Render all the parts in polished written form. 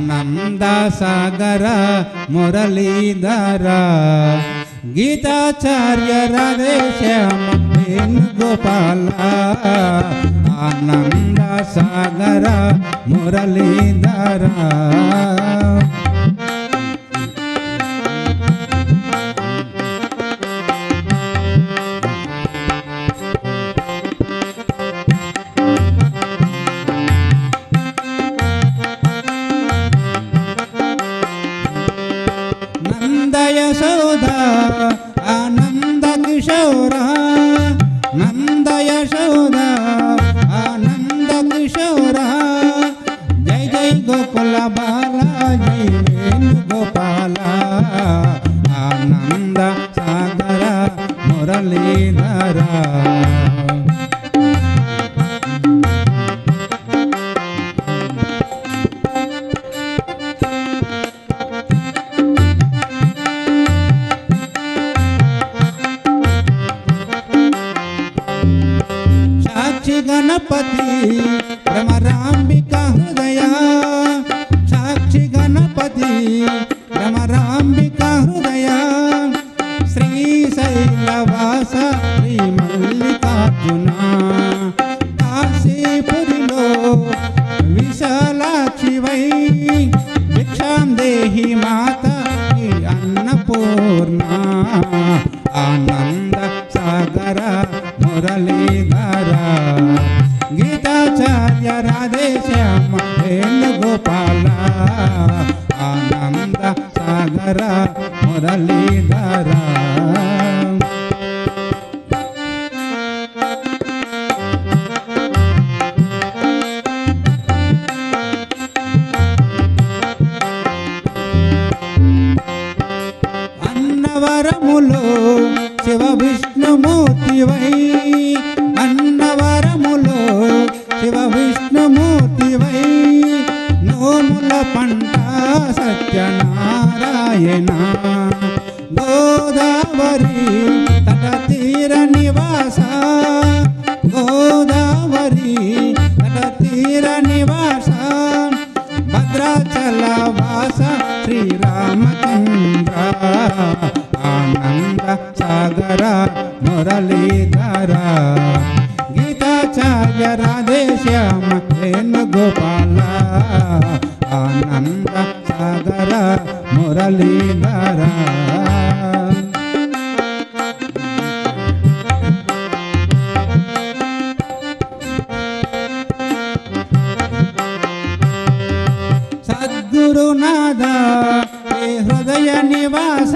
ఆనంద సాగర మురళీధర గీతాచార్య రాధేశ్యామ వేణుగోపాల ఆనంద సాగర మురళీధర యశోద ఆనంద కిశోర నంద యశోద ఆనంద కిశోర జై జై గోకుల బాల జై వేణుగోపాల ఆనంద సాగర మురళీధర గణపతి భ్రమరాంబిక హృదయ సాక్షి గణపతి భ్రమరాంబిక హృదయ శ్రీశైలవాస శ్రీ మల్లికార్జున కాశీపురిలో విశాలాక్షివై భిక్షాం దేహి మాత అన్నపూర్ణ ఆనంద సాగర మురళీధర గీతాచార్య రాధేశ్యామ వేణుగోపాల ఆనంద సాగర మురళీధర అన్నవరములో శివ విష్ణుమూర్తివై అన్నవరములో శివ విష్ణుమూర్తివై నోముల పంట సత్యనారాయణ గోదావరి తట తీర నివాస గోదావరి తట తీర నివాస భద్రాచల వాస శ్రీరామచంద్ర ఆనంద సాగర మురళీధర గీతాచార్య రాధేశ్యామ వేణుగోపాల ఆనంద సాగర మురళీధర సద్గురునాథ హృదయ నివాస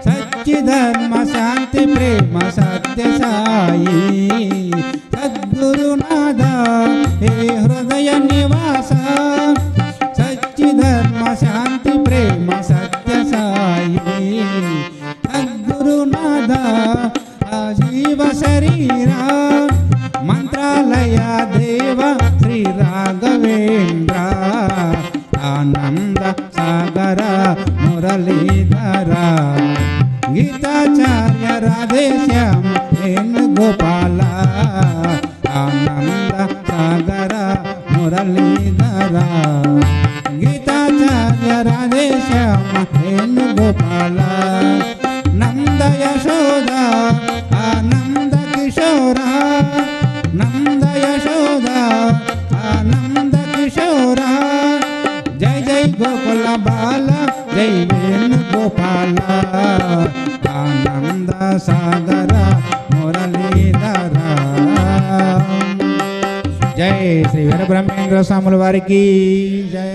సచ్చిధర్మ శాంతి ప్రేమ సత్య సాయి సద్గురునాథ హే హృదయ నివాస సచ్చిధర్మ శాంతి ప్రేమ సత్య సాయి సద్గురునాథ జీవ శరీర మంత్రాలయ దేవ శ్రీ రాఘవేంద్ర ఆనంద సాగర మురళీధర గీతాచార్య రాధేశ్యామ వేణుగోపాల ఆనంద సాగర మురళీధర గీతాచార్య రాధేశ్యామ వేణుగోపాల నంద యశోద ఆనంద కిశోర నంద యశోద ఆనంద కిశోర జై జై గోకుల బాల జై వేణుగోపాల ఆనంద సాగర మురళీధర జై శ్రీ వీరబ్రహ్మేంద్ర స్వాముల వారికి జై.